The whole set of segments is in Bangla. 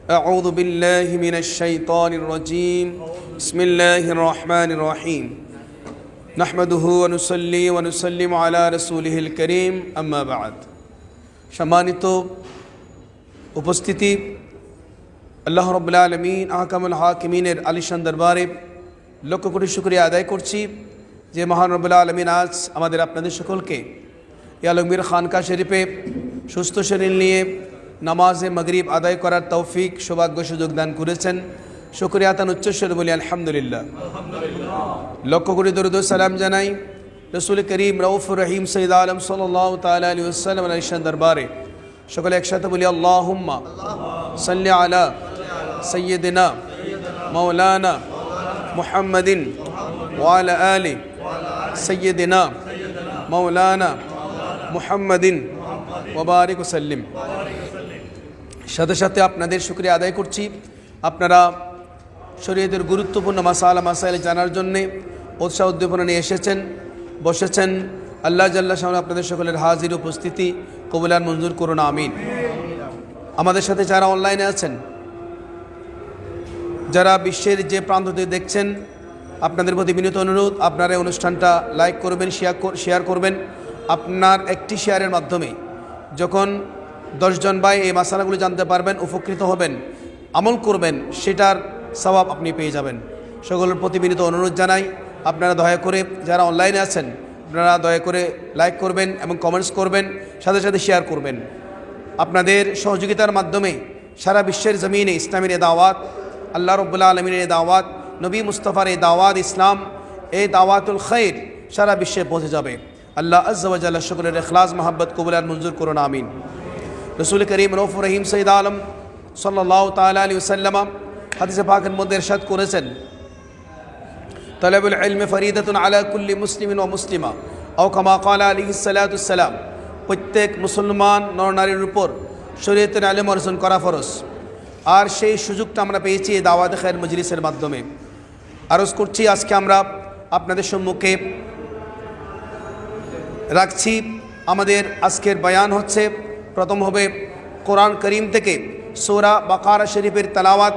أعوذ بالله من الشيطان الرجيم بسم الله الرحمن الرحيم نحمده ونصلي ونسلم على رسوله الكريم أما بعد সম্মানিত উপস্থিতি আল্লাহ রাব্বুল আলামিন আহকামুল হাকিমিনের আলিশান দরবারে লক্ষ কোটি শুকরিয়া আদায় করছি যে মহান রব্বুল আলামিন আজ আমাদের আপনাদের সকলকে এই আলমগীর খানকা শরীফে সুস্থ শরীর নিয়ে নামাজে মাগরিব আদায় করার তৌফিক সৌভাগ্য সুযোগ দান করেছেন। শুকরিয়া তান উচ্চস্বরে বলি আলহামদুলিল্লাহ। লক্ষ কোটি দরুদ ও সালাম জানাই রসুল করিম রউফুর রহিম সৈয়দ আলম সাল্লাল্লাহু তাআলা আলাইহি ওয়াসাল্লাম আলিশান দরবারে সকলে একসাথে বলি আল্লাহুম্মা সাল্লি আলা সাইয়্যিদিনা মাওলানা মুহাম্মাদিন ওয়া আলা আলি সাইয়্যিদিনা মাওলানা মুহাম্মাদিন ওয়া বারিক ওয়া সাল্লিম। সাথে সাথে আপনাদের শুকরিয়া আদায় করছি, আপনারা শরীয়তের গুরুত্বপূর্ণ মাসাইল জানার জন্যে উৎসাহ উদ্দীপনা নিয়ে এসেছেন, বসেছেন। আল্লাহ জাল্লা শাআনহু আপনাদের সকলের হাজির উপস্থিতি কবুলান মঞ্জুর করুন, আমিন। আমাদের সাথে যারা অনলাইনে আছেন, যারা বিশ্বের যে প্রান্ত থেকে দেখছেন, আপনাদের প্রতি বিনীত অনুরোধ, আপনারা এই অনুষ্ঠানটা লাইক করবেন, শেয়ার করবেন। আপনার একটি শেয়ারের মাধ্যমে যখন 10 জন ভাই এই মাসালাগুলো জানতে পারবেন, উপকৃত হবেন, আমল করবেন, সেটার সওয়াব আপনি পেয়ে যাবেন। সকলের প্রতি বিনীত অনুরোধ জানাই, আপনারা দয়া করে যারা অনলাইনে আছেন, আপনারা দয়া করে লাইক করবেন এবং কমেন্টস করবেন, সাথে সাথে শেয়ার করবেন। আপনাদের সহযোগিতার মাধ্যমে সারা বিশ্বের জমিনে ইসলামের এই দাওয়াত, আল্লাহ রাব্বুল আলামিনের এই দাওয়াত, নবী মুস্তাফার এই দাওয়াত ইসলাম, এই দাওয়াতুল খায়র সারা বিশ্বে পৌঁছে যাবে। আল্লাহ আযজা ওয়া জাল্লা সকলের ইখলাস মহব্বত কবুলান মঞ্জুর করুন, আমিন। রসুল করিম রউফুর রহিম সৈয়দ আলম সাল্লাল্লাহু তাআলা আলাইহি ওয়াসাল্লাম হাদিসে পাকের মধ্যে ইরশাদ করেছেন, তালাবুল ইলমি ফরিদাতুন আলা কুল্লি মুসলিমিন ওয়া মুসলিমা আও কামা ক্বালা আলাইহিস সালাতু ওয়াসসালাম। প্রত্যেক মুসলমান নরনারীর উপর শরীয়তের ইলম অর্জন করা ফরজ। আর সেই সুযোগটা আমরা পেয়েছি এই দাওয়াত খায়র মজলিসের মাধ্যমে। আরজ করছি, আজকে আমরা আপনাদের সম্মুখে রাখছি, আমাদের আজকের বয়ান হচ্ছে, প্রথম হবে কোরআন করিম থেকে সূরা বাকারা শরীফের তেলাওয়াত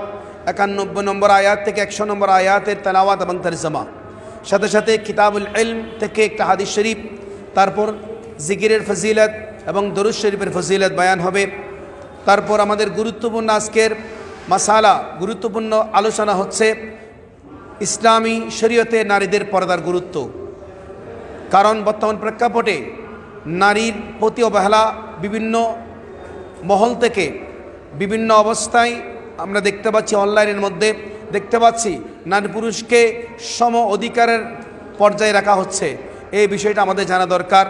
91 নম্বর আয়াত থেকে 100 নম্বর আয়াতের তেলাওয়াত এবং তরজমা, সাথে সাথে কিতাবুল ইলম থেকে একটা হাদিস শরীফ, তারপর জিকিরের ফজিলত এবং দরুদ শরীফের ফজিলত বয়ান হবে। তারপর আমাদের গুরুত্বপূর্ণ আজকের মাসালা, গুরুত্বপূর্ণ আলোচনা হচ্ছে ইসলামী শরীয়তে নারীদের পর্দার গুরুত্ব। কারণ বর্তমান প্রেক্ষাপটে নারীর প্রতি অবহেলা বিভিন্ন মহল থেকে বিভিন্ন অবস্থায় আমরা দেখতে পাচ্ছি, অনলাইনের মধ্যে দেখতে পাচ্ছি নারী পুরুষকে সম অধিকারের পর্যায়ে রাখা হচ্ছে। এই বিষয়টা আমাদের জানা দরকার।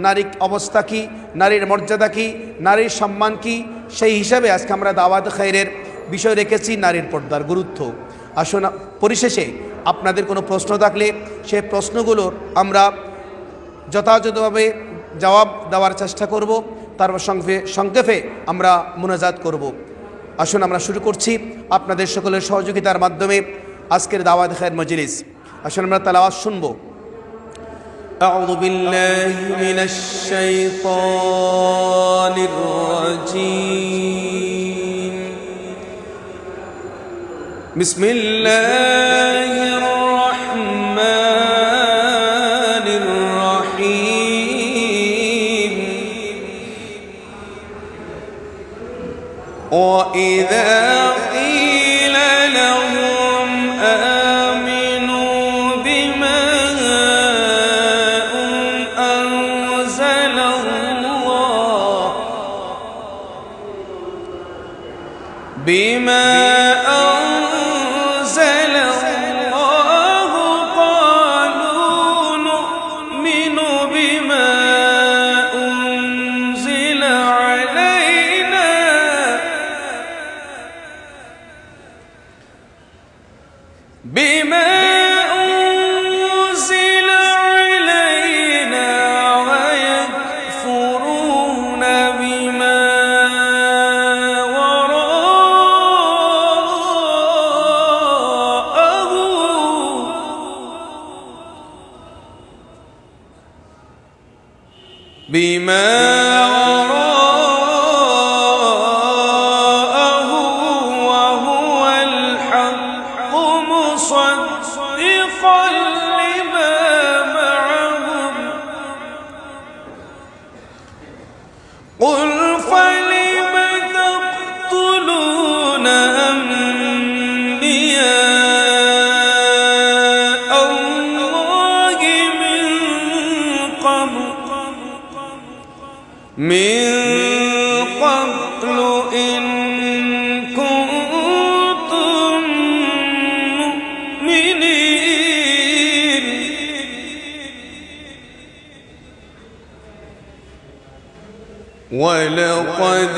নারীর অবস্থা কী, নারীর মর্যাদা কী, নারীর সম্মান কী, সেই হিসাবে আজকে আমরা দাওয়াত খায়রের বিষয় রেখেছি নারীর পর্দার গুরুত্ব। আসুন, পরিশেষে আপনাদের কোনো প্রশ্ন থাকলে সেই প্রশ্নগুলোর আমরা যথাযথভাবে জবাব দেওয়ার চেষ্টা করব, তারপর সংক্ষেপে আমরা মুনাজাত করব। আসুন আমরা শুরু করছি আপনাদের সকলের সহযোগিতার মাধ্যমে আজকের দাওয়াত খায়র মজলিস। আসুন আমরা তেলাওয়াত শুনব। আউযু বিল্লাহি মিনাশ শাইতানির রাজীম। বিসমিল্লাহির রাহমানির রাহিম। وَإِذَا قِيلَ لَهُمْ آمِنُوا بِمَا أَنزَلَ اللَّهُ قَالُوا نُؤْمِنُ بِمَا أُنزِلَ عَلَيْنَا وَيَكْفُرُونَ بِمَا وَرَاءَهُ من قبل إن كنتم مؤمنين ولقد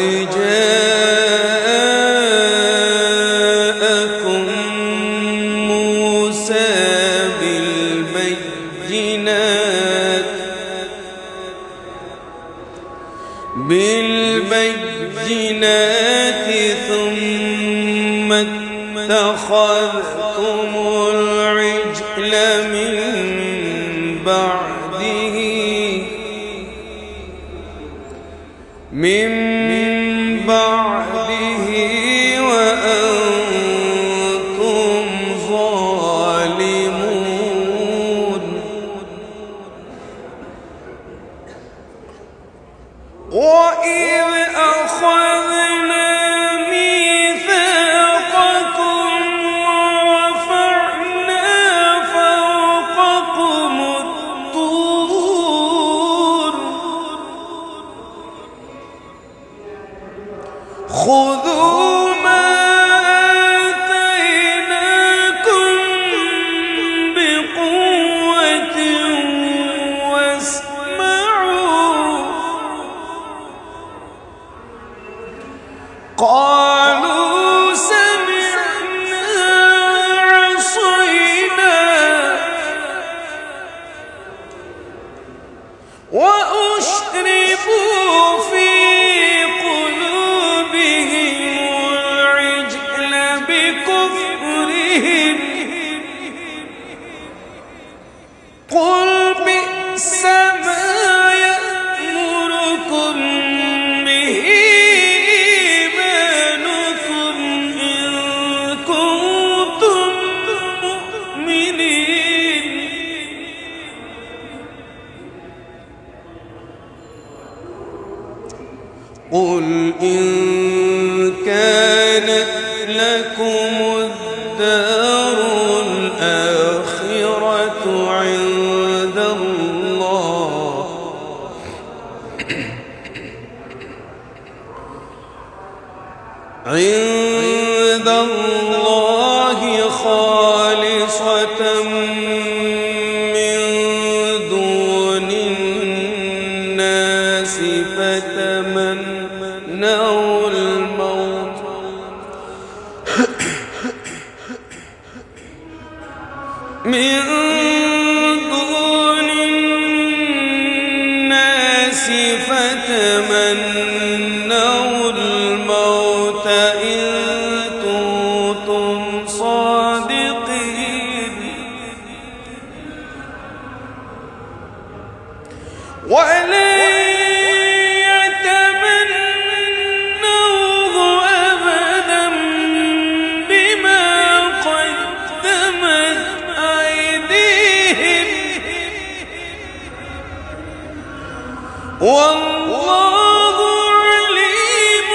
جاءكم موسى بالبينات ثم اتخذتم العجل من بعده وأنتم ظالمون وإذ أخذنا ميثاقكم ورفعنا فوقكم الطور خذوا ما آتيناكم بقوة واسمعوا قالوا سمعنا وعصينا وأشربوا في قلوبهم العجل بكفرهم قل بئس ما يأمركم به إيمانكم إن كنتم مؤمنين قل إن كانت لكم الدار الآخرة عند الله خالصة من دون الناس فتمنوا الموت فتمنوا الموت إن كنتم صادقين ولن يتمنوه أبدا بما قدمت أيديهم والله عليم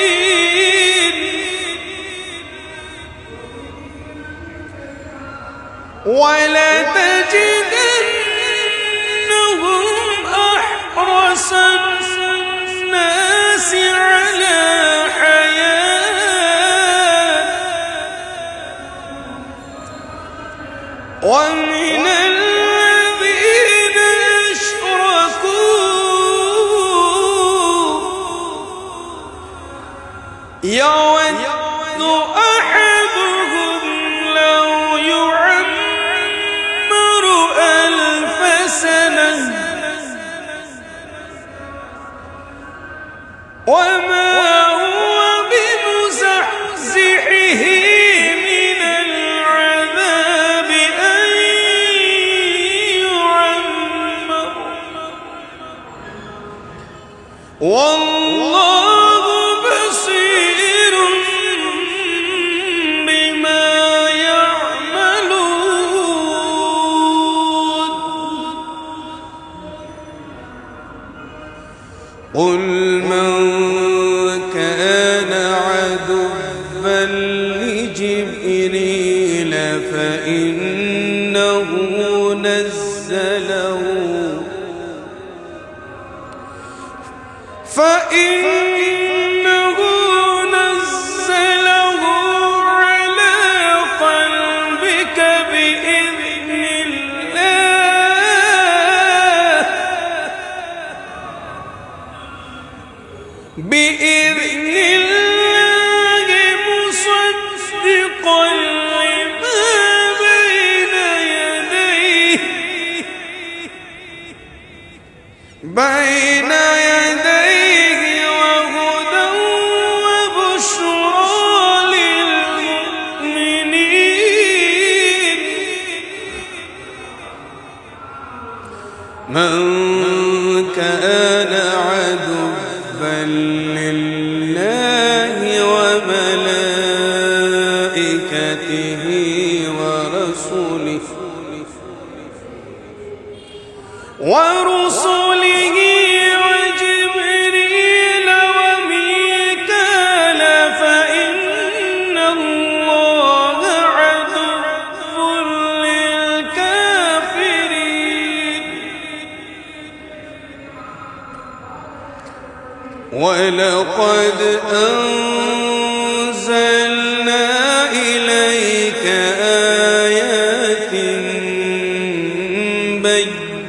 بالظالمين ولتجدنهم أحرص الناس على حياة ومن الذين أشركوا يود أحدهم لو يعمر 1000 سنة وما هو بمزحزحه من العذاب أن يعمر والله بصير بما يعملون قل من كان عدوا لجبريل فإنه نزله فإنه نزله على قلبك بإذن الله مصدقا لما بين يديه وهدى وبشرى للمؤمنين من كان عدوا لله وملائكته ورسله وجبريل وميكال فإن الله عدو للكافرين ولقد أنزلنا إليك آيات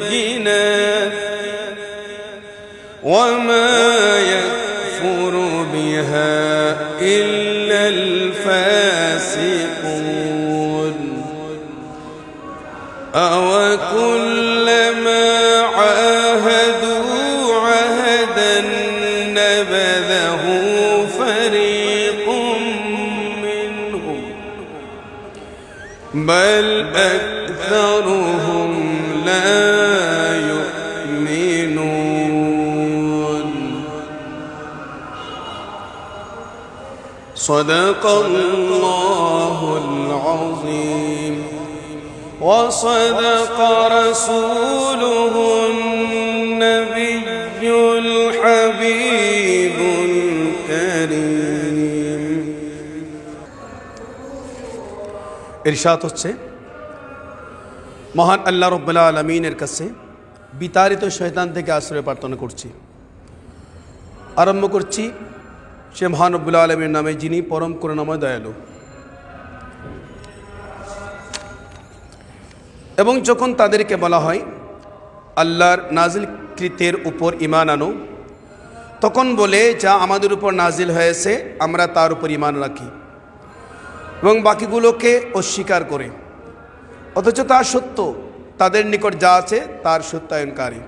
بينات وما يكفر بها إلا الفاسقون أوكلما عاهدوا عهدا نبذه فريق منهم بل أكثرهم لا يؤمنون صدق الله العظيم وصدق رسوله النبي الحبيب الكريم ইরশাদ হচ্ছে মহান আল্লাহ রাব্বুল আলামিনের কাছে বিতাড়িত শয়তান থেকে আশ্রয় প্রার্থনা করছি। আরম্ভ করছি সে মহান রব্বুল আলামিনের নামে যিনি পরম করুণাময় দয়ালু। এবং যখন তাদেরকে বলা হয় আল্লাহর নাজিলকৃতের উপর ঈমান আনো, তখন বলে যা আমাদের উপর নাজিল হয়েছে আমরা তার উপর ঈমান রাখি এবং বাকিগুলোকে অস্বীকার করে, অথচ তা সত্য, তাদের নিকট যা আছে তার সত্যায়নকারী।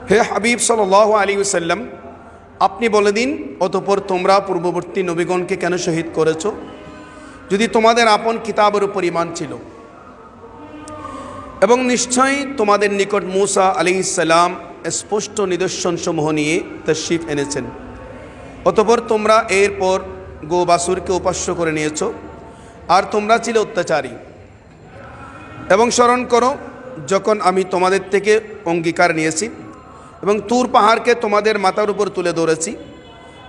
হে হাবিব সাল্লাল্লাহু আলাইহি ওয়াসাল্লাম, আপনি বলে দিন, অতঃপর তোমরা পূর্ববর্তী নবীগণকে কেন শহীদ করেছ, যদি তোমাদের আপন কিতাবের উপর ঈমান ছিল? এবং নিশ্চয়ই তোমাদের নিকট মূসা আলাইহিস সালাম স্পষ্ট নিদর্শনসমূহ নিয়ে তাশরীফ এনেছেন, অতঃপর তোমরা এরপর গোবাসুরকে উপাস্য করে নিয়েছ, আর তোমরা ছিলে অত্যাচারী। এবং স্মরণ করো যখন আমি তোমাদের থেকে অঙ্গীকার নিয়েছি এবং তুর পাহাড়কে তোমাদের মাথার উপর তুলে ধরেছি,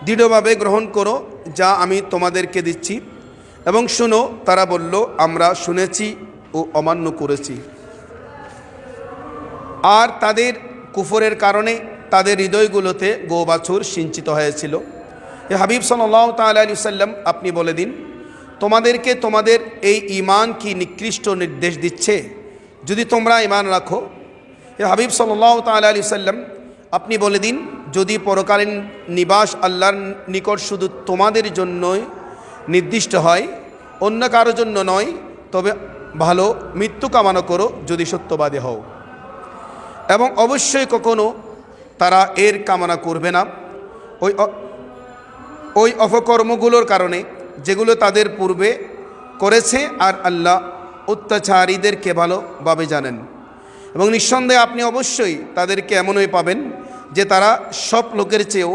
দৃঢ়ভাবে গ্রহণ করো যা আমি তোমাদেরকে দিচ্ছি। এবং শুনো, তারা বলল আমরা শুনেছি ও অমান্য করেছি। আর তাদের কুফরের কারণে তাদের হৃদয়গুলোতে গোবাছুর সিঞ্চিত হয়েছিল। হে হাবিব সাল্লাল্লাহু তাআলা আলাইহি ওয়াসাল্লাম, আপনি বলে দিন, তোমাদেরকে তোমাদের এই ঈমান কি নিকৃষ্ট নির্দেশ দিচ্ছে, যদি তোমরা ঈমান রাখো? হে হাবিব সাল্লাল্লাহু তাআলা আলাইহি ওয়াসাল্লাম, আপনি বলে দিন, যদি পরকালীন নিবাস আল্লাহর নিকট শুধু তোমাদের জন্যই নির্দিষ্ট হয়, অন্য কারোর জন্য নয়, তবে ভালো মৃত্যু কামনা করো যদি সত্যবাদী হও। এবং অবশ্যই কখনো তারা এর কামনা করবে না ওই অপকর্মগুলোর কারণে যেগুলো তাদের পূর্বে করেছে, আর আল্লাহ অত্যাচারীদেরকে ভালোভাবে জানেন। এবং নিঃসন্দেহে আপনি অবশ্যই তাদেরকে এমনই পাবেন যে তারা সব লোকের চেয়েও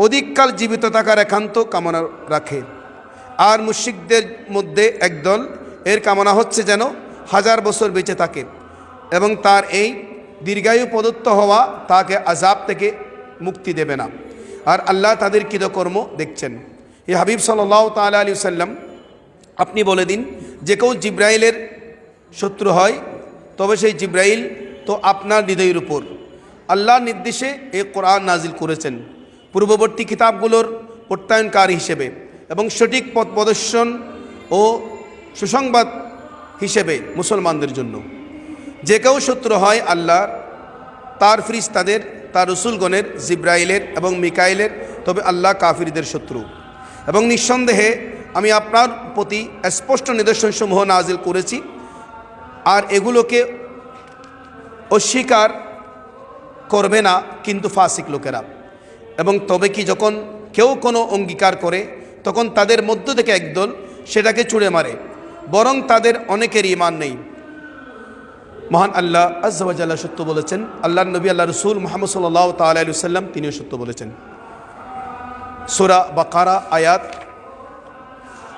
অধিককাল জীবিত থাকার একান্ত কামনা রাখে। আর মুশরিকদের মধ্যে একদল এর কামনা হচ্ছে যেন 1000 বছর বেঁচে থাকে এবং তার এই দীর্ঘায়ু প্রদত্ত হওয়া তাকে আযাব থেকে মুক্তি দেবে না, আর আল্লাহ তাদের কৃতকর্ম দেখছেন। হে হাবিব সাল্লাল্লাহু তাআলা আলাইহি ওয়াসাল্লাম, আপনি বলে দিন, যে কেউ জিব্রাইলের শত্রু হয় তবে সেই জিব্রাইল তো আপনার হৃদয়ের উপর, আল্লাহর নির্দেশে এই কোরআন নাজিল করেছেন পূর্ববর্তী কিতাবগুলোর প্রত্যয়নকারী হিসেবে এবং সঠিক পথ প্রদর্শন ও সুসংবাদ হিসেবে মুসলমানদের জন্য। যে কেউ শত্রু হয় আল্লাহর, তার ফেরেশতাদের, তার রসুলগণের, জিব্রাইলের এবং মিকাইলের, তবে আল্লাহ কাফিরদের শত্রু। এবং নিঃসন্দেহে আমি আপনার প্রতি স্পষ্ট নিদর্শনসমূহ নাজিল করেছি, আর এগুলোকে অস্বীকার করবে না কিন্তু ফাসিক লোকেরা। এবং তবে কি যখন কেউ কোনো অঙ্গীকার করে তখন তাদের মধ্য থেকে একদল সেটাকে ছুঁড়ে মারে, বরং তাদের অনেকের ঈমান নেই। মহান আল্লাহ আযজা ওয়া জাল্লা সত্য বলেছেন, আল্লাহর নবী আল্লাহ রসুল মুহাম্মদ সাল্লাল্লাহু তাআলা আলাইহি ওয়াসাল্লাম তিনিও সত্য বলেছেন। সূরা বাকারা আয়াত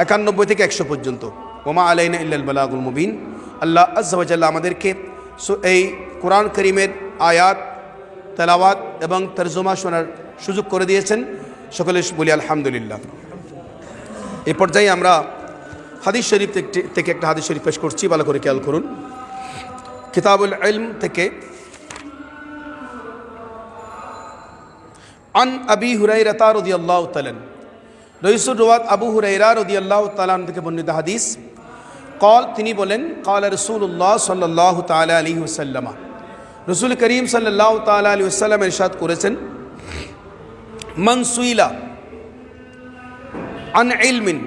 91 থেকে 100 পর্যন্ত। ওমা আলাইনা ইল্লাল বালাগুল মুবিন। আল্লাহ আযজা ওয়া জাল্লা আমাদেরকে এই কোরআন করিমের আয়াত তেলাওয়াত এবং তরজমা শোনার সুযোগ করে দিয়েছেন। সকলে বলি আলহামদুলিল্লাহ। এই পর্যায়ে আমরা হাদিস শরীফ থেকে একটা হাদিস শরীফ পেশ করছি, ভালো করে খেয়াল করুন। কিতাবুল ইলম থেকে আন আবি হুরায়রা রাদিয়াল্লাহু তাআলা রইসুর রওয়াত আবু হুরায়রা রাদিয়াল্লাহু তাআলা থেকে বর্ণিত হাদিস। قال তিনি বলেন قال রাসূলুল্লাহ সাল্লাল্লাহু তাআলা আলাইহি ওয়াসাল্লাম, রাসূল করিম সাল্লাল্লাহু তাআলা আলাইহি ওয়াসাল্লাম ইরশাদ করেছেন, মান সুইলা আন ইলমিন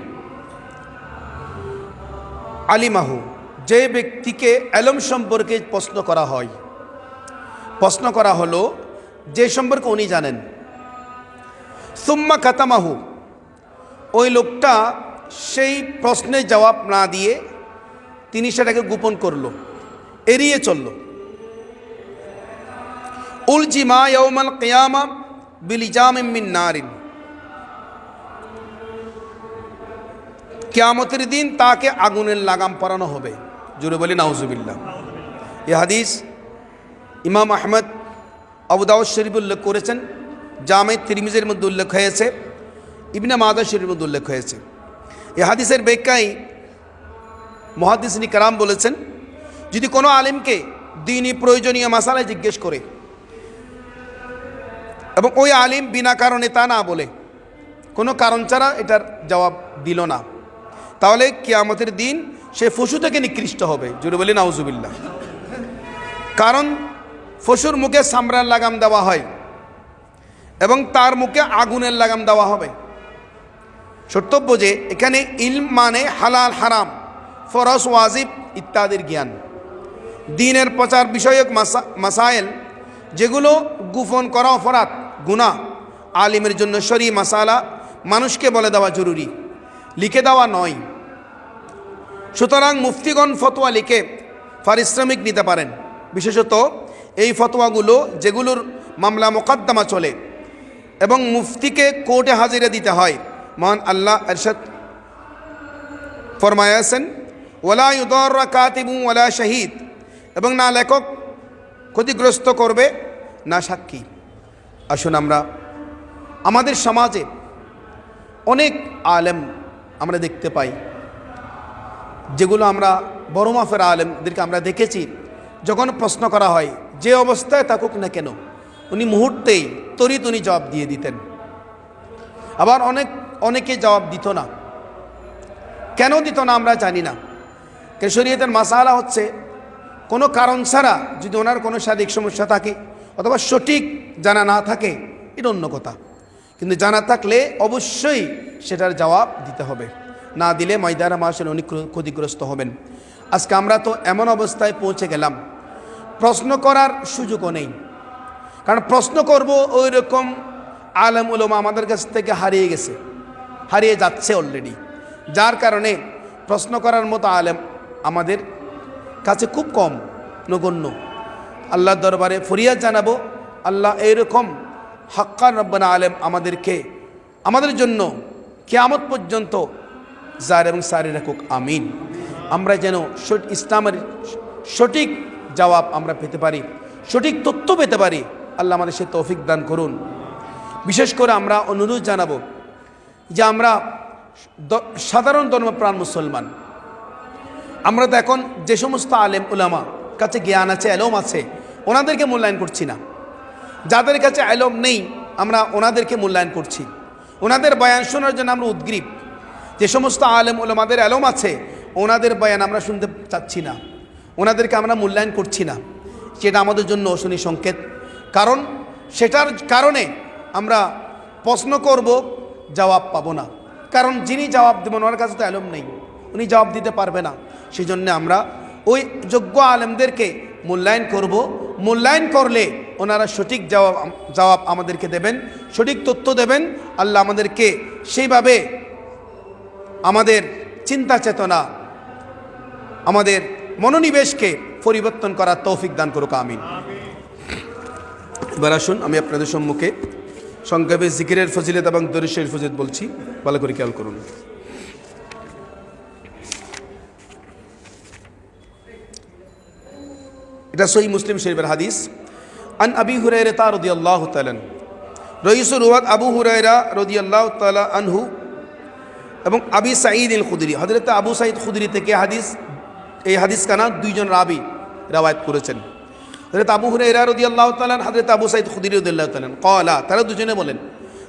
আলিমাহু, যে ব্যক্তিকে ইলম সম্পর্কে প্রশ্ন করা হয়, প্রশ্ন করা হলো যে সম্পর্কে উনি জানেন, সুম্মা কাতামাহু, ওই লোকটা সেই প্রশ্নের জবাব না দিয়ে তিনি সেটাকে গোপন করলো, এড়িয়ে চলল, উলজিমা ইয়াউমাল কিয়ামা বিলিজামিন মিন নারিন, কিয়ামতের দিন তাকে আগুনের লাগাম পরানো হবে। জোরে বলি নাউজুবিল্লাহ। এই হাদিস ইমাম আহমদ আবু দাউদ শরীফ উল্লেখ করেছেন, জামে তিরমিজির মধ্যে উল্লেখ হয়েছে, ইবনে মাজাহ শরীফের মধ্যে উল্লেখ হয়েছে। এই হাদিসের ব্যাখ্যায় মুহাদ্দিসিন কেরাম বলেছেন, যদি কোনো আলিমকে দ্বীনি প্রয়োজনীয় মাসালায় জিজ্ঞেস করে এবং ওই আলিম বিনা কারণে তা না বলে, কোনো কারণ ছাড়া এটার জবাব দিল না, তাহলে কিয়ামতের দিন সে পশু থেকে নিকৃষ্ট হবে। জোরে বলি নাউজুবিল্লাহ। কারণ পশুর মুখে চামড়ার লাগাম দেওয়া হয় এবং তার মুখে আগুনের লাগাম দেওয়া হবে। সত্যব্য যে এখানে ইলম মানে হালাল হারাম, ফরজ ওয়াজিব ইত্যাদির জ্ঞান, দ্বীনের প্রচার বিষয়ক মাসাইল যেগুলো গোপন করা অপরাধ গুনাহ, আলিমের জন্য শরঈ মাসালা মানুষকে বলে দেওয়া জরুরি, লিখে দেওয়া নয়। সুতরাং মুফতিগণ ফতোয়া লিখে পারিশ্রমিক নিতে পারেন, বিশেষত এই ফতোয়াগুলো যেগুলোর মামলা মোকদ্দমা চলে এবং মুফতিকে কোর্টে হাজিরা দিতে হয়। মহান আল্লাহ ইরশাদ ফরমায়াছেন, ওয়ালা ইউদাররা কাতিবুন ওয়ালা শাহিদ, এবং না লেখক ক্ষতিগ্রস্ত করবে না সাক্ষী। আসুন আমরা আমাদের সমাজে অনেক আলেম আমরা দেখতে পাই, যেগুলো আমরা বড় মাফের আলেমদেরকে আমরা দেখেছি, যখন প্রশ্ন করা হয় যে অবস্থায় থাকুক না কেন উনি মুহূর্তেই তড়িৎ উনি জবাব দিয়ে দিতেন। আবার অনেকে জবাব দিত না। কেন দিত না আমরা জানি না। কারণ শরীয়তের মাসালা হচ্ছে কোনো কারণ ছাড়া যদি ওনার কোনো শারীরিক সমস্যা থাকে অথবা সঠিক জানা না থাকে এটা অন্য কথা, কিন্তু জানা থাকলে অবশ্যই সেটার জবাব দিতে হবে, না দিলে ময়দানে মাসের অনেক ক্ষতিগ্রস্ত হবেন। আজকে আমরা তো এমন অবস্থায় পৌঁছে গেলাম প্রশ্ন করার সুযোগও নেই, কারণ প্রশ্ন করব ওই রকম আলেম উলামা আমাদের কাছ থেকে হারিয়ে যাচ্ছে অলরেডি, যার কারণে প্রশ্ন করার মতো আলেম আমাদের কাছে খুব কম, নগণ্য। আল্লাহর দরবারে ফরিয়াদ জানাবো, আল্লাহ এইরকম হাক্কান রব্বানা আলেম আমাদের জন্য কিয়ামত পর্যন্ত জার এবং সারি রাখুক, আমিন। আমরা যেন ইসলামের সঠিক জবাব আমরা পেতে পারি, সঠিক তথ্য পেতে পারি, আল্লাহ আমাদের সে তৌফিক দান করুন। বিশেষ করে আমরা অনুরোধ জানাবো যে আমরা সাধারণ ধর্মপ্রাণ মুসলমান, আমরা তো এখন যে সমস্ত আলেম উলামা কাছে জ্ঞান আছে, এলম আছে, ওনাদেরকে মূল্যায়ন করছি না। যাদের কাছে এলম নেই আমরা ওনাদেরকে মূল্যায়ন করছি, ওনাদের বয়ান শোনার জন্য আমরা উদ্গ্রীব। যে সমস্ত আলেম ওলামাদের এলম আছে ওনাদের বয়ান আমরা শুনতে চাচ্ছি না, ওনাদেরকে আমরা মূল্যায়ন করছি না, সেটা আমাদের জন্য অশনি সংকেত। কারণ সেটার কারণে আমরা প্রশ্ন করব, জবাব পাবো না। কারণ যিনি জবাব দেবেন ওনার কাছে তো এলম নেই, উনি জবাব দিতে পারবে না। সেই জন্যে আমরা ওই যোগ্য আলেমদেরকে মূল্যায়ন করব। মূল্যায়ন করলে ওনারা সঠিক জবাব আমাদেরকে দেবেন, সঠিক তথ্য দেবেন। আল্লাহ আমাদেরকে সেইভাবে আমাদের চিন্তা চেতনা, আমাদের মনোনিবেশকে পরিবর্তন করার তৌফিক দান করুক, আমিন। এবার আসুন আমি আপনাদের সম্মুখে সংক্ষেপে জিকিরের ফজিলত এবং দরুদ শরীফের ফজিলত বলছি, ভালো করে খেয়াল করুন। এটা সহিহ মুসলিম শরীফের হাদিস। আন আবি হুরায়রা রাদিয়াল্লাহু তাআলা রাইসুল ওয়াদ আবু হুরায়রা রাদিয়াল্লাহু তাআলা আনহু এবং আবি সাঈদ আল খুদরি, হযরত আবু সাঈদ খুদরি থেকে হাদিস, এই হাদিস কানা দুইজন রাবি রওয়ায়াত করেছেন। হযরত আবু হুরায়রা রাদিয়াল্লাহু তাআলা, হযরত আবু সাঈদ খুদরি রাদিয়াল্লাহু তাআলা ক্বালা, তারা দুজনে বলেন,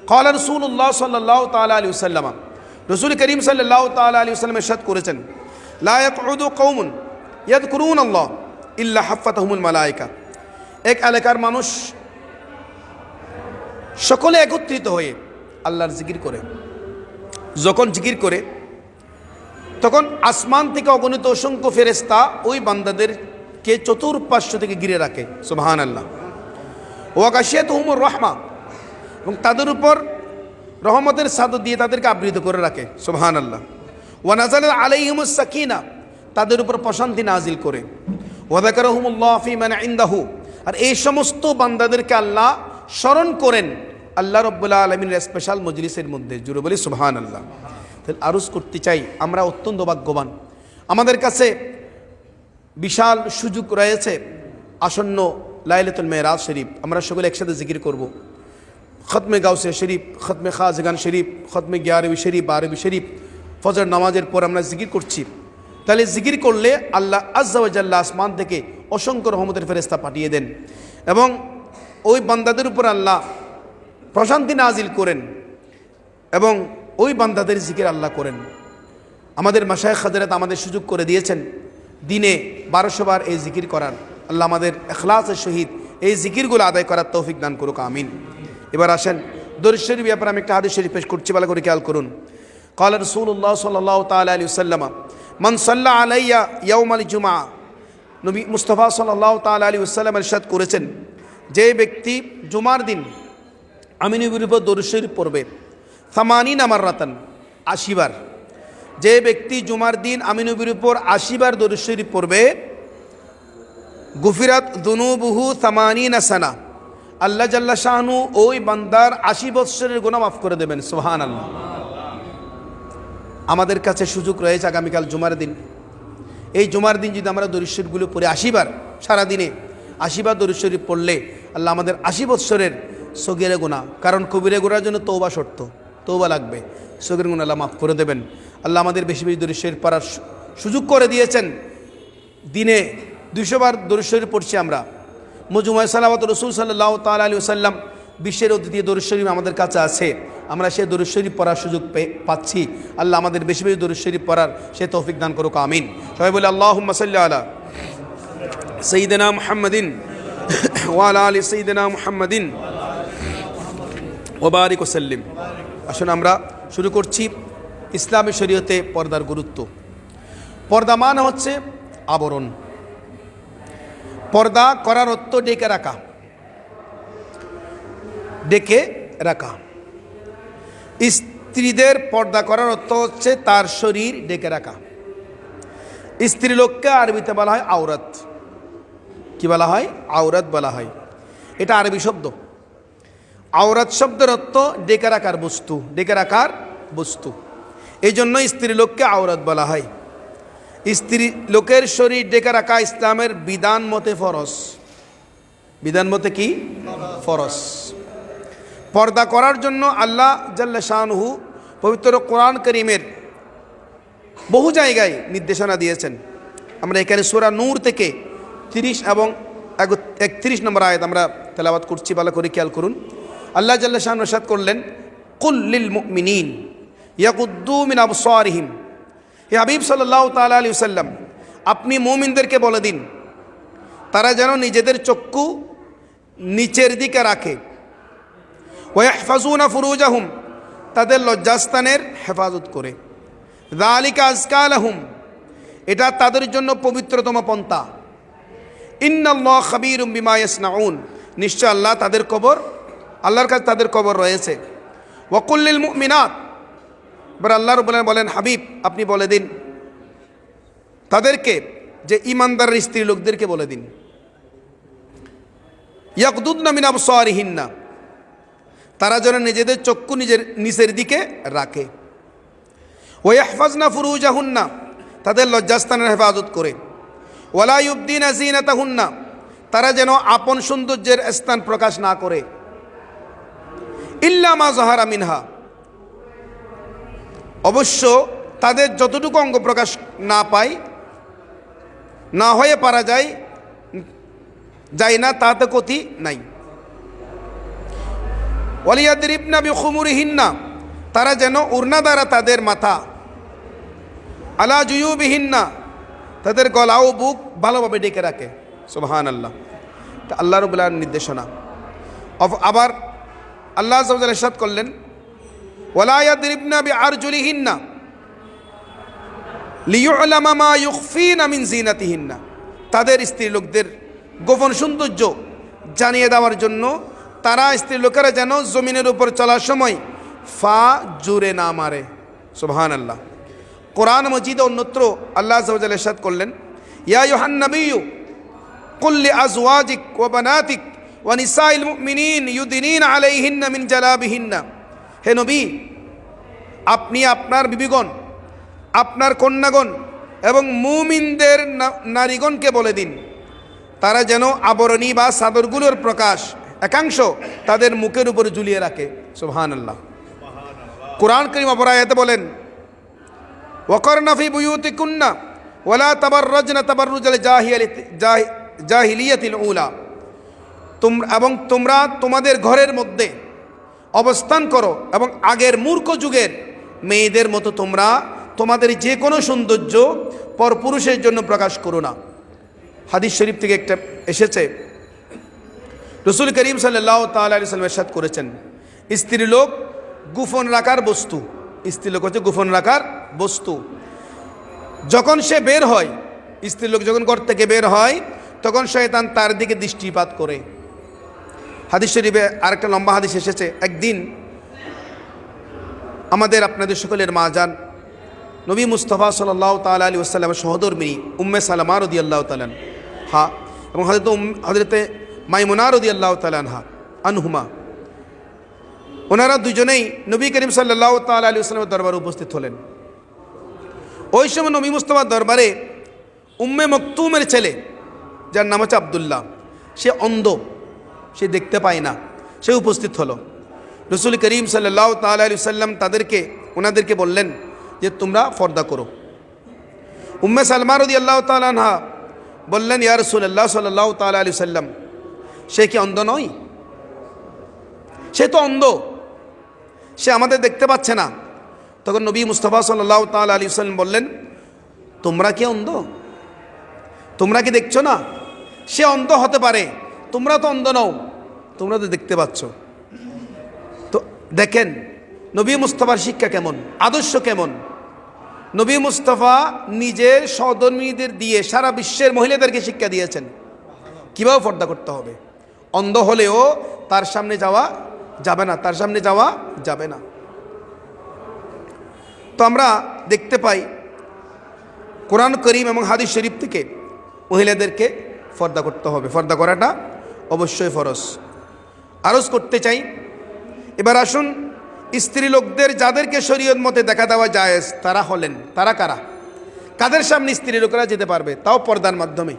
ক্বালা রাসূলুল্লাহ সাল্লাল্লাহু তাআলা আলাইহি ওয়াসাল্লাম, রাসূল করিম সাল্লাল্লাহু তাআলা আলাইহি ওয়াসাল্লাম ইরশাদ করেছেন, লা ইয়াকউদু কওমুন ইয়াযকুরুনাল্লাহ ইল্লা হাফাতাহুমুল মালায়েকা। এক এলাকার মানুষ সকলে একত্রিত হয়ে আল্লাহর জিকির করে, যখন জিকির করে তখন আসমান থেকে অগণিত অসংখ্য ফেরেশতা ওই বান্দাদেরকে চতুর্পার্শ্ব থেকে ঘিরে রাখে, সুবহানাল্লাহ। ওয়া গাশিয়াতুহুমুর রাহমা, এবং তাদের উপর রহমতের চাদর দিয়ে তাদেরকে আবৃত করে রাখে, সুবহানাল্লাহ। ওয়া নাযালা আলাইহিমুস সাকিনা, তাদের উপর প্রশান্তি নাজিল করে। ওয়া যাকারাহুমুল্লাহ ফি মান ইনদাহু, আর এই সমস্ত বান্দাদেরকে আল্লাহ স্মরণ করেন আল্লাহ রাব্বুল আলামিনের স্পেশাল মজলিসের মধ্যে। জুড়ে বলি সুবহানাল্লাহ। তাহলে আরজ করতে চাই, আমরা অত্যন্ত ভাগ্যবান, আমাদের কাছে বিশাল সুযোগ রয়েছে। আসন্ন লাইলাতুল মেরাজ শরীফ আমরা সকলে একসাথে জিকির করব। খতমে গাউসে শরীফ, খতমে খাজগান শরীফ, খতমে 11 শরীফ, 12 শরীফ, ফজর নামাজের পর আমরা জিকির করছি। তাহলে জিকির করলে আল্লাহ আজ্জা ওয়া জাল্লা আসমান থেকে অসংখ্য রহমতের ফেরেশতা পাঠিয়ে দেন এবং ওই বান্দাদের উপর আল্লাহ প্রশান্তি নাজিল করেন এবং ওই বান্দাদের জিকির আল্লাহ করেন। আমাদের মাশায়েখ হযরত আমাদের সুযোগ করে দিয়েছেন দিনে 1200 বার এই জিকির করার। আল্লাহ আমাদের ইখলাসের সহিত এই জিকিরগুলো আদায় করার তৌফিক দান করুক, আমিন। এবার আসেন দরুদ শরীফ ব্যাপারে আমি একটা হাদিস শরীফ পেশ করছি, ভালো করে খেয়াল করুন। ক্বালা রাসূলুল্লাহ সাল্লাল্লাহু তাআলা আলাইহি ওয়াসাল্লাম, মান সাল্লা আলাইয়া ইয়াউমাল জুমআ, নবী মুস্তাফা সাল্লাল্লাহু তাআলা আলাইহি ওয়াসাল্লাম ইরশাদ করেছেন, যে ব্যক্তি জুমার দিন আমি নবীর উপর দরুদ শরীফ পড়বে 80 মাররাতান, 80 বার, যে ব্যক্তি জুমার দিন আমি নবীর উপর 80 বার দরুদ শরীফ পড়বে, গুফিরাত যুনুবুহু 80 সানা, আল্লাহ জাল্লা শাআনু ওই বান্দার 80 বৎসরের গুনাহ মাফ করে দেবেন, সুবহানাল্লাহ। আমাদের কাছে সুযোগ রয়েছে আগামীকাল জুমার দিন, এই জুমার দিন যদি আমরা দরুদ শরীফগুলো পড়ি 80 বার, সারাদিনে 80 বার দরুদ শরীফ পড়লে আল্লাহ আমাদের 80 বৎসরের সগীরে গুনাহ, কারণ কবিরে গুনার জন্য তওবা শর্ত, তওবা লাগবে, সগীর গুনাহ আল্লাহ মাফ করে দেবেন। আল্লাহ আমাদের বেশি বেশি দরুদ শরীফ পড়ার সুযোগ করে দিয়েছেন। দিনে 200 বার দরুদ শরীফ পড়ছি আমরা। মুজুমায়ে সালাওয়াত রাসূল সাল্লাল্লাহু তাআলা আলাইহি ওয়াসাল্লাম বিশ্বের অদ্বিতীয় দরুদ শরীফ আমাদের কাছে আছে, আমরা সেই দরুদ শরীফ পড়ার সুযোগ পাচ্ছি। আল্লাহ আমাদের বেশি বেশি দরুদ শরীফ পড়ার সে তৌফিক দান করুক, আমিন। সবাই বলে আল্লাহুম্মা সাল্লি আলা সাইয়্যিদিনা মুহাম্মাদিন ওয়া আলা আলি সাইয়্যিদিনা মুহাম্মাদিন ওয়া বারিক ওয়া সাল্লিম। আসুন আমরা শুরু করছি ইসলামী শরীয়তে পর্দার গুরুত্ব। পর্দা মানে হচ্ছে আবরণ। পর্দা করার অর্থ ডেকে রাখা, ডেকে রাখা। স্ত্রীদের পর্দা করার অর্থ হচ্ছে তার শরীর ডেকে রাখা। স্ত্রীলোককে আরবিতে বলা হয় আওরাত। কি বলা হয়? আওরাত বলা হয়। এটা আরবি শব্দ। আওরাত শব্দের অর্থ ডেকে রাখার বস্তু, ডেকে রাখার বস্তু। এই জন্য স্ত্রীলোককে আওরাত বলা হয়। স্ত্রী লোকের শরীর ডেকে রাখা ইসলামের বিধান মতে ফরজ। বিধান মতে কি? ফরজ। পর্দা করার জন্য আল্লাহ জাল্লা শানুহু পবিত্র কোরআন করিমের বহু জায়গায় নির্দেশনা দিয়েছেন। আমরা এখানে সূরা নূর থেকে 30 এবং 31 নম্বর আয়াত আমরা তেলাওয়াত করছি, ভালো করে খেয়াল করুন। আল্লাহ জাল্লা শান ইরশাদ করলেন, কুল লিল মুমিনিন ইয়াকুদ্দু মিন আবসারিহিম। হে হাবিব সাল্লাল্লাহু তাআলা আলাইহি ওয়াসাল্লাম, আপনি মুমিনদেরকে বলে দিন তারা যেন নিজেদের চক্ষু নিচের দিকে রাখে। ওয়া ইয়াহফাজুনা ফুরুজাহুম, তাদের লজ্জাস্থানের হেফাজত করে। যালিকা আযকা লাহুম, এটা তাদের জন্য পবিত্রতম পন্থা। ইন্নাল্লাহ খাবীরুম বিমা ইয়াসনাউন, নিশ্চয় আল্লাহ তাদের কবর, আল্লাহর কাছে তাদের কবর রয়েছে। ওয়া কুল লিল মুমিনাত, এবার আল্লাহ রাব্বুল আলামিন বলেন, হাবিব আপনি বলে দিন তাদেরকে, যে ইমানদার স্ত্রী লোকদেরকে বলে দিন, ইয়াকদুদনা মিন আবসারিহিন্না, তারা যেন নিজেদের চক্ষু নিজের নিচের দিকে রাখে। ওয়া ইয়াহফাজনা ফুরুজাহুন্না, তাদের লজ্জাস্থানের হেফাজত করে। ওয়ালা ইউবদিনা যিনাতাহুন্না, তারা যেন আপন সৌন্দর্যের স্থান প্রকাশ না করে। ইল্লা মা যাহারা মিনহা, অবশ্য তাদের যতটুকু অঙ্গ প্রকাশ না পায়, না হয়ে পারা যায় না, তাতে ক্ষতি নাই। ওয়ালিয়াদরিবনা বিখুমুরিহিন্না, তারা যেন উড়না দ্বারা তাদের মাথা, আলা জুয়ুবিহিন্না, তাদের গলা ও বুক ভালোভাবে ডেকে রাখে। সুবহানাল্লাহ, তা আল্লাহ রাব্বুল আলামিনের নির্দেশনা। আবার আল্লাহ আযজা ওয়া জাল্লা ইরশাদ করলেন, ওয়ালা ইয়াদরিবনা বিআরজুলিহিন্না লিইউলামা মা ইউখফিনা মিন যিনাতিহিন্না, তাদের স্ত্রী লোকদের গোপন সৌন্দর্য জানিয়ে দেওয়ার জন্য তারা স্ত্রী লোকেরা যেন জমিনের উপর চলার সময় ফা জুড়ে না মারে। সুবহানাল্লাহ। কোরআন মজিদে অন্যত্র আল্লাহ আযজা ওয়া জাল্লা ইরশাদ করলেন, ইয়া আইয়ুহান নাবিয়্যু কুল লিআজওয়াজিক ওয়া বানাতিক ওয়া নিসাইল মুমিনিন ইউদিনিনা আলাইহিন্না মিন জালাবিহিন্না, হে নবী আপনি আপনার বিবিগণ, আপনার কন্যাগণ এবং মুমিনদের নারীগণকে বলে দিন তারা যেন আবরণী বা চাদরগুলোর প্রকাশ একাংশ তাদের মুখের উপরে ঝুলিয়ে রাখে। সুবহানাল্লাহ। কোরআন কারীম অপর আয়াতে বলেন, ওয়াকারনা ফি বুয়ুতিকুন্না ওয়ালা তাবাররাজনা তাবাররুজাল জাহিলিয়াতিল উলা, এবং তোমরা তোমাদের ঘরের মধ্যে অবস্থান করো এবং আগের মূর্খ যুগের মেয়েদের মতো তোমরা তোমাদের যে কোনো সৌন্দর্য পরপুরুষের জন্য প্রকাশ করো না। হাদিস শরীফ থেকে একটা এসেছে, রাসূল করিম সাল্লাল্লাহু তাআলা আলাইহি ওয়াসাল্লাম ইরশাদ করেছেন, স্ত্রীলোক গোপন রাখার বস্তু, স্ত্রীলোক হচ্ছে গোপন রাখার বস্তু। যখন সে বের হয়, স্ত্রীলোক যখন ঘর থেকে বের হয়, তখন শয়তান তার দিকে দৃষ্টিপাত করে। হাদিস শরীফে আরেকটা লম্বা হাদিস এসেছে, একদিন আমাদের আপনাদের সকলের মা যান নবী মুস্তাফা সাল্লাল্লাহু তাআলা আলাইহি ওয়াসাল্লামের সহধর্মিণী উম্মে সালামা রাদিয়াল্লাহু তাআলা আনহা এবং হযরতে মাইমুনা রাদিয়াল্লাহু তাআলা আনহুমা, ওনারা দুজনেই নবী করিম সাল্লাল্লাহু তাআলা আলাইহি ওয়াসাল্লামের দরবারে উপস্থিত হলেন। ওই সময় নবী মুস্তাফার দরবারে উম্মে মকতুমের ছেলে, যার নাম হচ্ছে আব্দুল্লাহ, সে অন্ধ, সে দেখতে পায় না, সে উপস্থিত হলো। রাসূল করিম সাল্লাল্লাহু তাআলা আলাইহি ওয়াসাল্লাম ওনাদেরকে বললেন যে তোমরা পর্দা করো। উম্মে সালমা রাদিয়াল্লাহু তাআলা আনহা বললেন, ইয়া রাসূলুল্লাহ সাল্লাল্লাহু তাআলা আলাইহি ওয়াসাল্লাম, সে কি অন্ধ নয়? সে তো অন্ধ, সে আমাদের দেখতে পাচ্ছে না। তখন নবী মুস্তাফা সাল্লাল্লাহু তাআলা আলাইহি ওয়াসাল্লাম বললেন, তোমরা কি অন্ধ? তোমরা কি দেখছো না? সে অন্ধ হতে পারে, তোমরা তো অন্ধ নও, তোমরা তো দেখতে পাচ্ছ। তো দেখেন নবী মুস্তাফার শিক্ষা কেমন, আদর্শ কেমন। নবী মুস্তাফা নিজের সহধর্মীদের দিয়ে সারা বিশ্বের মহিলাদেরকে শিক্ষা দিয়েছেন কীভাবে পর্দা করতে হবে। অন্ধ হলেও তার সামনে যাওয়া যাবে না, তার সামনে যাওয়া যাবে না। তো আমরা দেখতে পাই কোরআন করিম এবং হাদিস শরীফ থেকে মহিলাদেরকে পর্দা করতে হবে, পর্দা করাটা অবশ্যই ফরজ। আরজ করতে চাই, এবার আসুন স্ত্রী লোকদের যাদেরকে শরীয়ত মতে দেখা দেওয়া জায়েজ তারা কারা, কাদের সামনে স্ত্রী লোকেরা যেতে পারবে, তাও পর্দার মাধ্যমে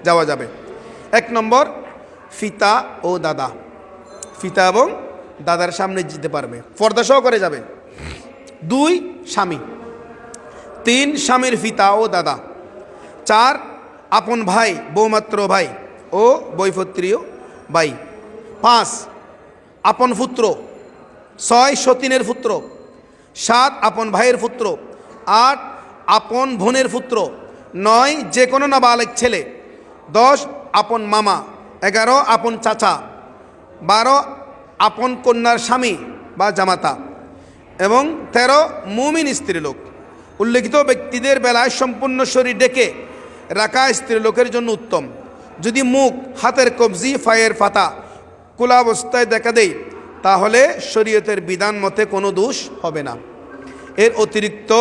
যাওয়া যাবে। 1 নম্বর পিতা ও দাদা, পিতা এবং দাদার সামনে যেতে পারবে, পর্দা সহকারে যাবে। 2 স্বামী, 3 স্বামীর পিতা ও দাদা, 4 আপন ভাই, বৌমাত্র ভাই ও বৈপত্রীয় ভাই। 5 আপন পুত্র। 6 সতীনের পুত্র। 7 আপন ভাইয়ের পুত্র। 8 আপন বোনের পুত্র। 9 যে কোনো নাবালক ছেলে। 10 আপন মামা। 11 আপন চাচা। 12 আপন কন্যার স্বামী বা জামাতা এবং 13 মুমিন স্ত্রীলোক। উল্লেখিত ব্যক্তিদের বেলায় সম্পূর্ণ শরীর ডেকে রাখা স্ত্রীলোকের জন্য উত্তম। যদি মুখ, হাতের কবজি, পায়ের পাতা কুলাবস্থায় দেখা দেয় তাহলে শরীয়তের বিধান মতে কোনো দোষ হবে না। এর অতিরিক্ত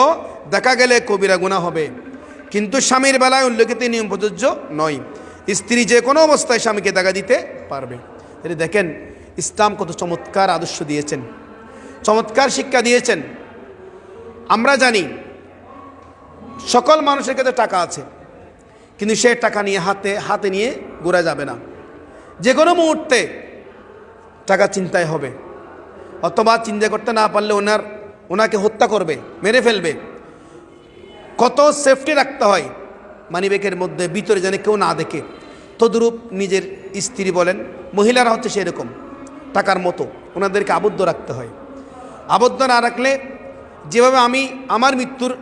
দেখা গেলে কবিরা গুনাহ হবে, কিন্তু স্বামীর বেলায় উল্লেখিত নিয়ম প্রযোজ্য নয়। স্ত্রী যে কোনো অবস্থায় স্বামীকে দেখা দিতে পারবে। এটা দেখেন ইসলাম কত চমৎকার আদর্শ দিয়েছেন, চমৎকার শিক্ষা দিয়েছেন। আমরা জানি সকল মানুষের কাছে টাকা আছে, কিন্তু সে টাকা নিয়ে হাতে নিয়ে ঘোরা যাবে না। যে কোনো মুহূর্তে টাকা চিন্তায় হবে, অথবা চিন্তা করতে না পারলে ওনাকে হত্যা করবে, মেরে ফেলবে। কত সেফটি রাখতে হয় মানিব্যাগের মধ্যে, ভিতরে যেন কেউ না দেখে। তদ্রূপ নিজের স্ত্রী বলেন, মহিলারা হচ্ছে সেরকম টাকার মতো, ওনাদেরকে আবদ্ধ রাখতে হয়। আবদ্ধ না রাখলে যেভাবে আমার মৃত্যুর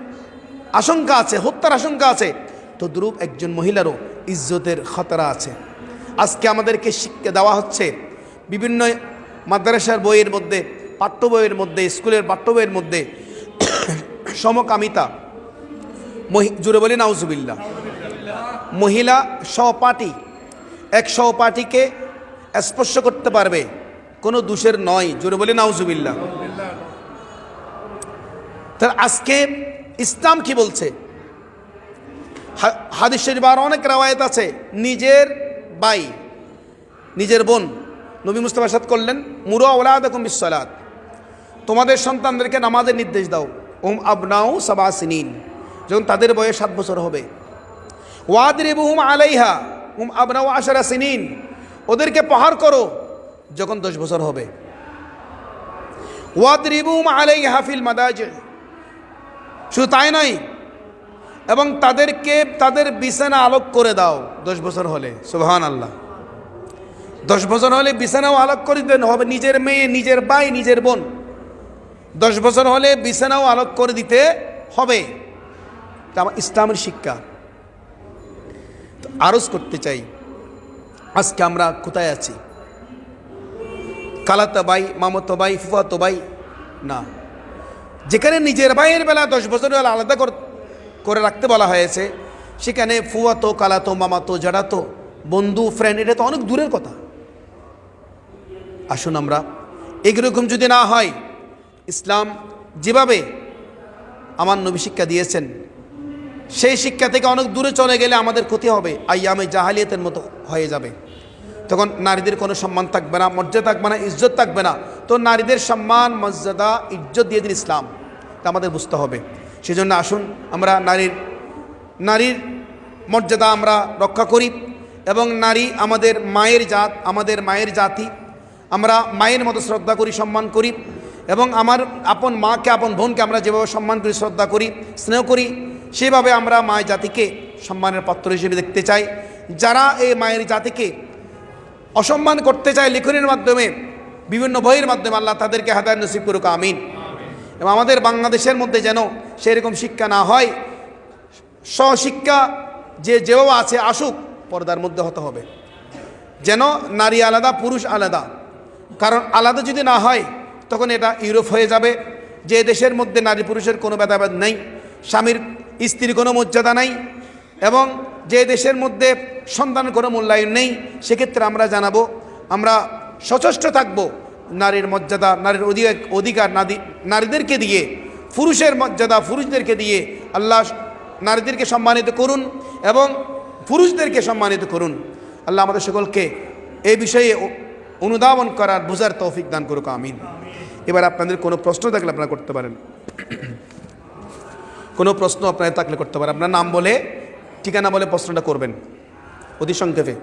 আশঙ্কা আছে, হত্যার আশঙ্কা আছে, তদ্রূপ একজন মহিলারও ইজ্জতের খতরা আছে। আজকে আমাদেরকে শিক্ষা দেওয়া হচ্ছে বিভিন্ন মাদ্রাসার বইয়ের মধ্যে, পাঠ্য বইয়ের মধ্যে, স্কুলের পাঠ্য বইয়ের মধ্যে সমকামিতা, জুড়ে বলি নাউজুবিল্লাহ। মহিলা সহপাঠী এক সহপাঠীকে স্পর্শ করতে পারবে, কোনো দোষের নয়, জুড়ে বলি নাউজুবিল্লাহ। তার আজকে ইসলাম কি বলছে? হাদিস শরীফে আর অনেক রাওয়ায়াত আছে, নিজের ভাই, নিজের বোন, নবী মুস্তাফা সাদ করলেন, মুরু আওলাদাকুম বিসসালাত, তোমাদের সন্তানদেরকে নামাজের নির্দেশ দাও। আবনাউ 7 সিনিন, যখন তাদের বয়স 7 বছর হবে। ওয়াদরিবুহুম আলাইহা আবনাউ 10 সিনিন, ওদেরকে প্রহার করো যখন 10 বছর হবে। ওয়াদরিবুহুম আলাইহা ফিল মাদাজি, শুধু তাই নয়, এবং তাদের বিছানা আলোক করে দাও 10 বছর হলে। সুবহানাল্লাহ। 10 বছর হলে বিছানাও আলোক করে দিতে হবে, নিজের মেয়ে, নিজের ভাই, নিজের বোন। 10 বছর হলে বিছানাও আলোক করে দিতে হবে। ইসলামের শিক্ষা। আরজ করতে চাই, আজকে আমরা কোথায় আছি? খালাতো ভাই, মামাতো ভাই, ফুফাতো ভাই না, যেখানে নিজের ভাইয়ের বেলা 10 বছর হলে আলাদা করে রাখতে বলা হয়েছে, সেখানে ফুয়াতো, কালাতো, মামাতো, জাড়াতো, বন্ধু, ফ্রেন্ড, এটা তো অনেক দূরের কথা। আসুন আমরা এরকম যদি না হয়, ইসলাম যেভাবে আমার নবী শিক্ষা দিয়েছেন সেই শিক্ষা থেকে অনেক দূরে চলে গেলে আমাদের ক্ষতি হবে, আইয়ামে জাহালিয়াতের মতো হয়ে যাবে। তখন নারীদের কোনো সম্মান থাকবে না, মর্যাদা থাকবে না, ইজ্জত থাকবে না। তো নারীদের সম্মান, মর্যাদা, ইজ্জত দিয়ে দিন ইসলাম, তা আমাদের বুঝতে হবে। সেজন্য আসুন আমরা নারীর মর্যাদা আমরা রক্ষা করি, এবং নারী আমাদের মায়ের জাত, আমাদের মায়ের জাতি, আমরা মায়ের মতো শ্রদ্ধা করি, সম্মান করি, এবং আমার আপন মাকে, আপন বোনকে আমরা যেভাবে সম্মান করি, শ্রদ্ধা করি, স্নেহ করি, সেভাবে আমরা মায়ের জাতিকে সম্মানের পাত্র হিসেবে দেখতে চাই। যারা এই মায়ের জাতিকে অসম্মান করতে চায় লিখনের মাধ্যমে, বিভিন্ন বইয়ের মাধ্যমে, আল্লাহ তাদেরকে হেদায়েত নসিব করুক, আমিন। এবং আমাদের বাংলাদেশের মধ্যে যেন সেরকম শিক্ষা না হয়, স্বশিক্ষা যেভাবে আছে আসুক, পর্দার মধ্যে হতে হবে, যেন নারী আলাদা, পুরুষ আলাদা। কারণ আলাদা যদি না হয় তখন এটা ইউরোপ হয়ে যাবে, যে দেশের মধ্যে নারী পুরুষের কোনো ভেদাভেদ নেই, স্বামীর স্ত্রীর কোনো মর্যাদা নেই, এবং যে দেশের মধ্যে সন্তানের কোনো মূল্যায়ন নেই। সেক্ষেত্রে আমরা জানাবো, আমরা সচেষ্ট থাকব, নারীর মর্যাদা, নারীর অধিকার নারীদেরকে দিয়ে, পুরুষের মর্যাদা পুরুষদেরকে দিয়ে আল্লাহ নারীদেরকে সম্মানিত করুন এবং পুরুষদেরকে সম্মানিত করুন। আল্লাহ আমাদের সকলকে এই বিষয়ে অনুধাবন করার, বোঝার তৌফিক দান করুক, আমিন। এবার আপনাদের কোনো প্রশ্ন থাকলে আপনারা করতে পারেন, কোনো প্রশ্ন আপনারা থাকলে করতে পারেন। আপনার নাম বলে, ঠিকানা বলে প্রশ্নটা করবেন অতি সংক্ষেপে।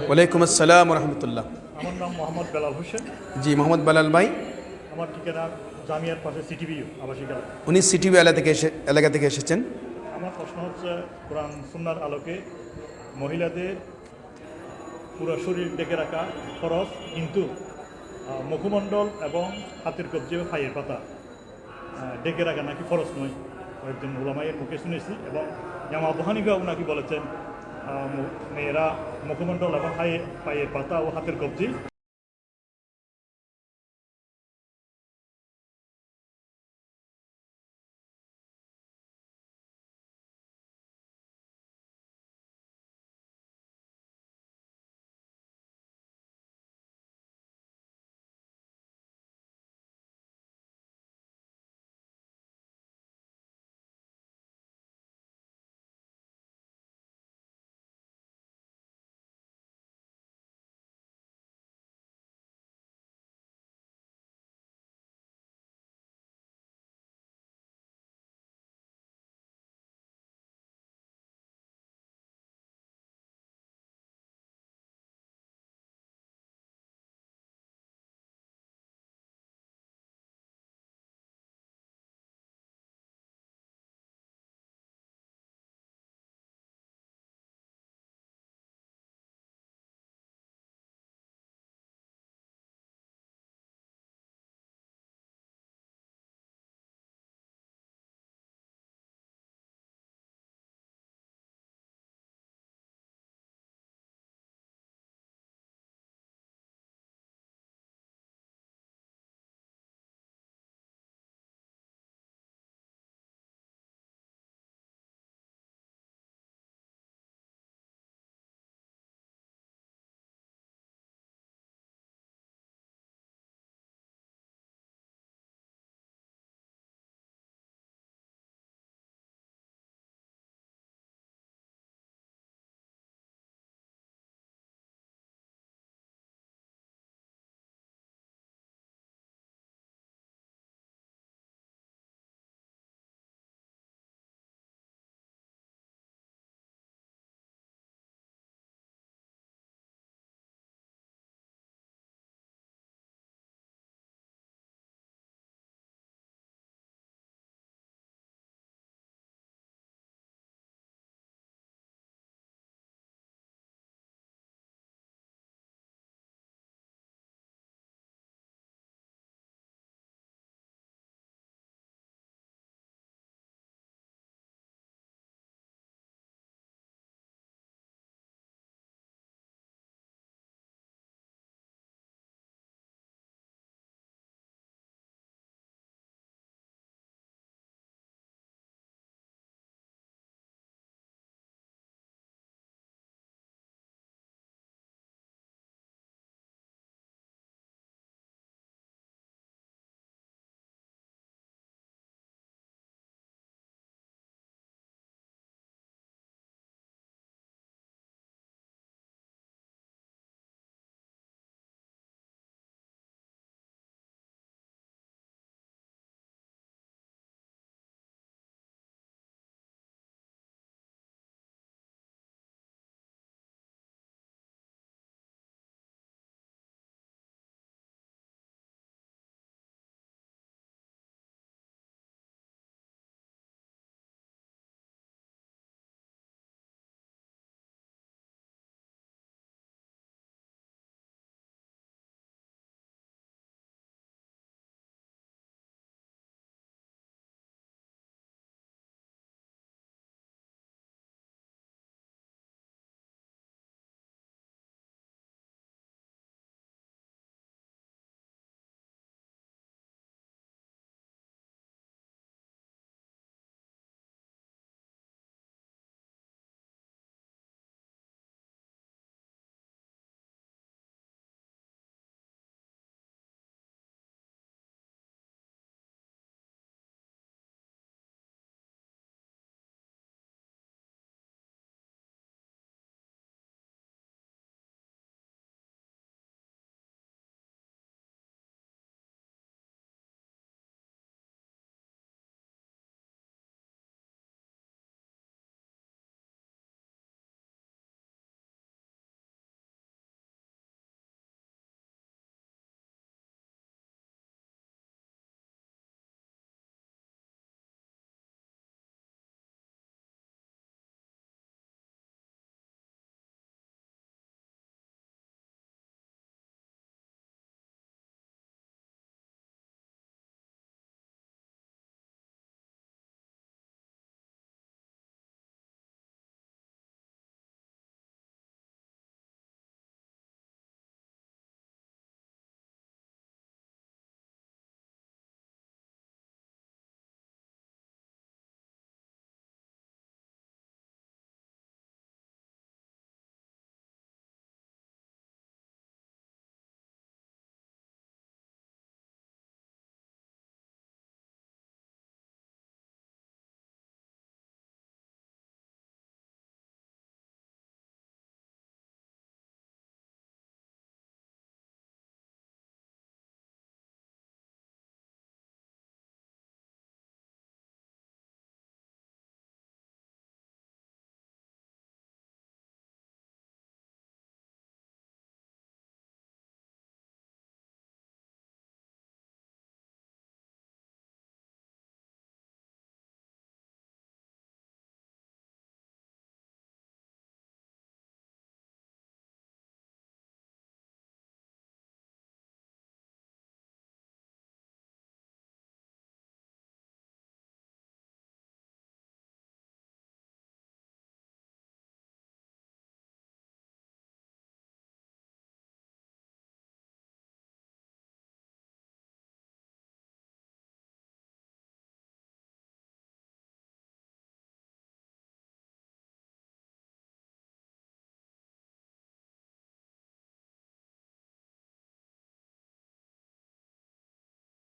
ওয়ালাইকুম আসসালাম ওয়া রাহমাতুল্লাহ। আমার নাম মোহাম্মদ বেলাল হোসেন। জি মোহাম্মদ বেলাল ভাই। আমার ঠিকানা জামিয়ার পাশে সিটিভিউ আবাসিক এলাকা। উনি সিটিভি এলাকা থেকে এসেছেন। আমার প্রশ্ন হচ্ছে, কোরআন সুন্নাহর আলোকে মহিলাদের পুরো শরীর ঢেকে রাখা ফরজ, কিন্তু মুখমণ্ডল এবং হাতের কবজি ও পায়ের পাতা ঢেকে রাখা নাকি ফরজ নয়। কয়েকজন ওলামায়ের মুখে শুনেছি, এবং ইমাম আবু হানিফাও নাকি বলেছেন মেয়েরা মুখমণ্ডল এবং পায়ের পাতা ও হাতের কবজি